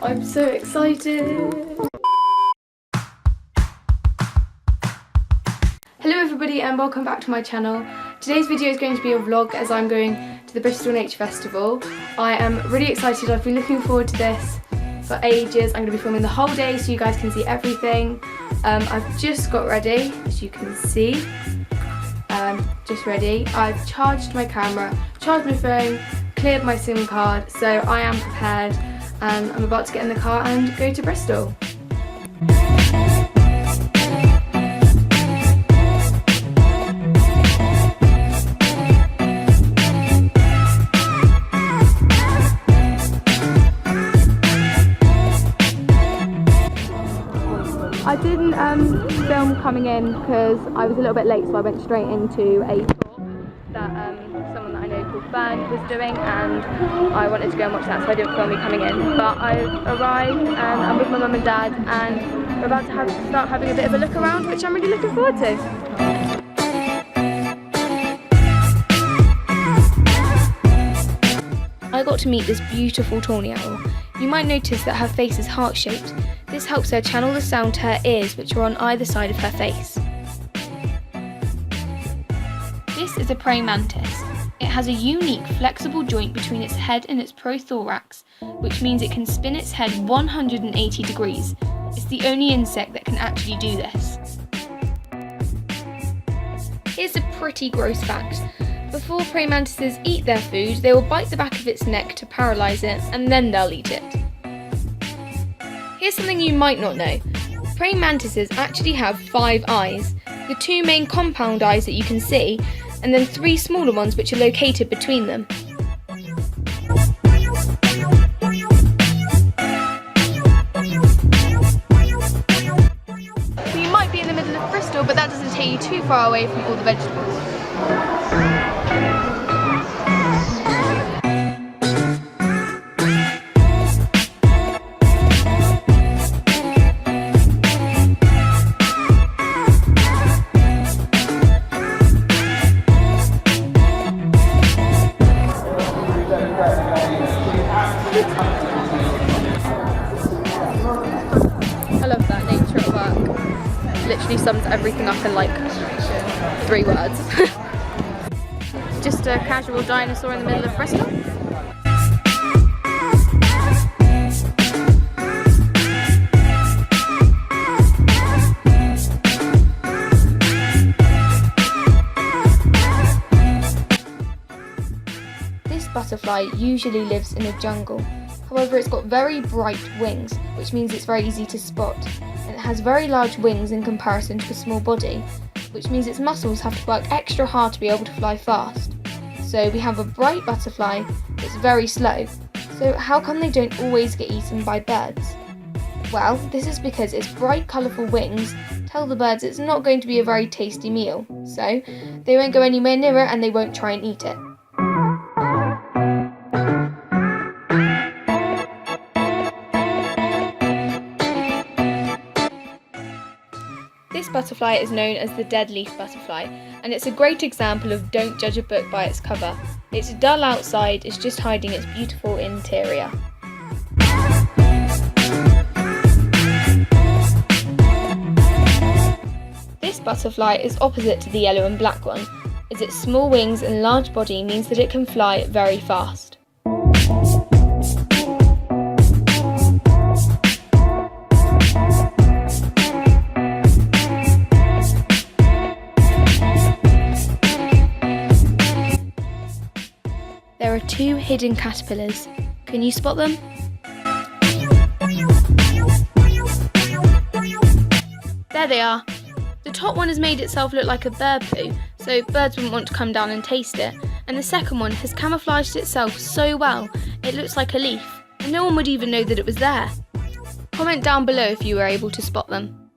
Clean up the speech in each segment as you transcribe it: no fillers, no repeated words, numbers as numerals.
I'm so excited. Hello everybody and welcome back to my channel. Today's video is going to be a vlog as I'm going to the Bristol Nature Festival. I am really excited. I've been looking forward to this for ages. I'm going to be filming the whole day so you guys can see everything. I've just got ready, as you can see. Just ready. I've charged my camera, charged my phone, cleared my SIM card, so I am prepared and I'm about to get in the car and go to Bristol. I didn't film coming in because I was a little bit late, so I went straight into a talk that someone that I know called Fern was doing, and I wanted to go and watch that, so I didn't film me coming in. But I've arrived and I'm with my mum and dad, and we're about to start having a bit of a look around, which I'm really looking forward to. I got to meet this beautiful tawny owl. You might notice that her face is heart-shaped. This helps her channel the sound to her ears, which are on either side of her face. This is a praying mantis. It has a unique flexible joint between its head and its prothorax, which means it can spin its head 180 degrees. It's the only insect that can actually do this. Here's a pretty gross fact. Before praying mantises eat their food, they will bite the back of its neck to paralyse it, and then they'll eat it. Here's something you might not know. Praying mantises actually have 5 eyes, the 2 main compound eyes that you can see, and then 3 smaller ones which are located between them. So you might be in the middle of Bristol, but that doesn't take you too far away from all the vegetables. I love that nature at work. Literally sums everything up in like 3 words. Just a casual dinosaur in the middle of Bristol. This butterfly usually lives in a jungle. However, it's got very bright wings, which means it's very easy to spot, and it has very large wings in comparison to a small body, which means its muscles have to work extra hard to be able to fly fast. So we have a bright butterfly that's very slow. So how come they don't always get eaten by birds? Well, this is because its bright colourful wings tell the birds it's not going to be a very tasty meal, so they won't go anywhere near it and they won't try and eat it. This butterfly is known as the dead leaf butterfly, and it's a great example of don't judge a book by its cover. It's dull outside, it's just hiding its beautiful interior. This butterfly is opposite to the yellow and black one, as its small wings and large body means that it can fly very fast. There are 2 hidden caterpillars. Can you spot them? There they are. The top one has made itself look like a bird poo, so birds wouldn't want to come down and taste it. And the second one has camouflaged itself so well, it looks like a leaf, and no one would even know that it was there. Comment down below if you were able to spot them.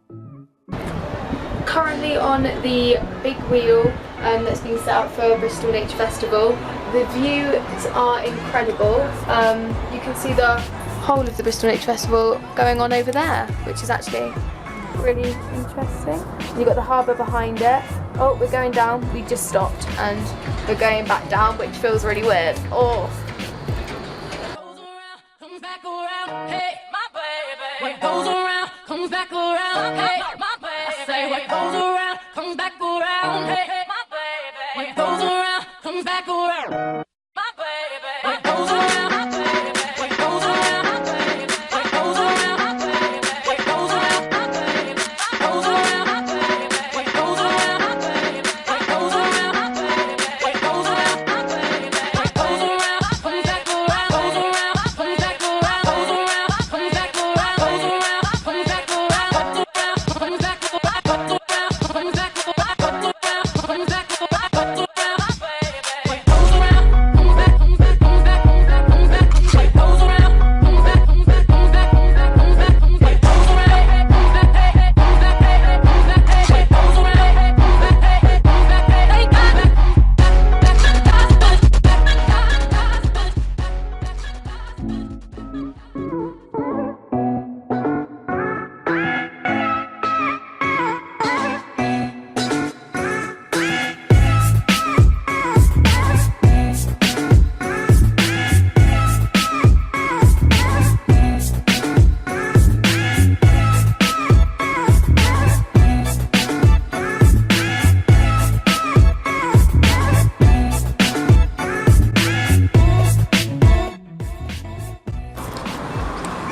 Currently on the big wheel that's been set up for Bristol Nature Festival. The views are incredible. You can see the whole of the Bristol Nature Festival going on over there, which is actually really interesting. You've got the harbour behind it. Oh, we're going down. We just stopped and we're going back down, which feels really weird. Oh. goes around, comes back around. Hey, my baby. I say what goes around, comes back around. Hey, my baby. What goes around, comes back around. My baby. What goes around, my baby. What goes around, my baby. What goes around, my baby. What goes around, my baby. Goes around, my baby. What goes around, my baby. What goes around, my baby. What goes around, my baby. What goes around, comes back around. Goes around, comes back around. Goes around, comes back around. Goes around, comes back around. Comes back around. Comes around, comes back around. Comes around, comes back around. Comes around, my baby. What goes around, comes back, comes back, comes back, comes back, comes back. What goes around, comes back, comes back, comes back, comes back, comes back. What goes around, comes back, hey, hey, comes back, hey, hey, comes back, hey, hey. What goes around, comes back, hey, hey, comes back, hey, hey, comes back.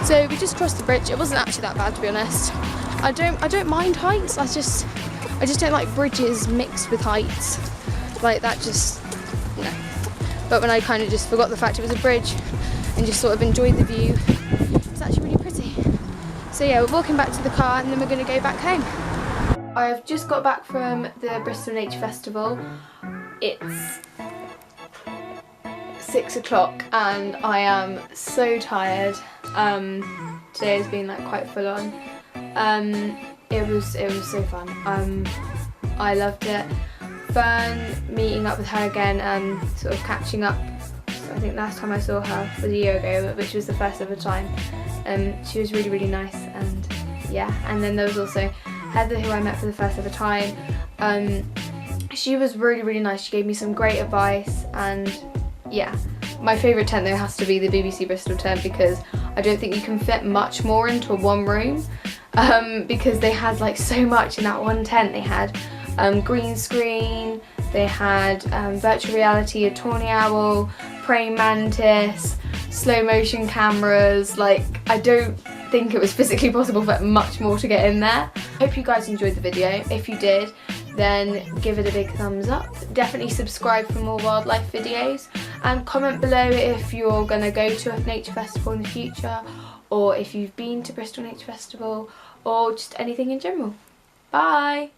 So we just crossed the bridge. It wasn't actually that bad, to be honest. I don't mind heights. I just don't like bridges mixed with heights. Like that just no. But when I kind of just forgot the fact it was a bridge and just sort of enjoyed the view, it's actually really pretty. So yeah, we're walking back to the car and then we're going to go back home. I've just got back from the Bristol Nature Festival. It's 6 o'clock and I am so tired. Today has been like quite full on. It was so fun. I loved it. Fun meeting up with her again and sort of catching up. So I think last time I saw her was a year ago, which was the first ever time. She was really nice, and yeah. And then there was also Heather, who I met for the first ever time. She was really nice. She gave me some great advice, and yeah. My favourite tent though has to be the BBC Bristol tent, because I don't think you can fit much more into one room, because they had like so much in that one tent. They had green screen, they had virtual reality, a tawny owl, praying mantis, slow motion cameras. Like, I don't think it was physically possible for much more to get in there. Hope you guys enjoyed the video. If you did, then give it a big thumbs up. Definitely subscribe for more wildlife videos, and comment below if you're going to go to a nature festival in the future, or if you've been to Bristol Nature Festival, or just anything in general. Bye!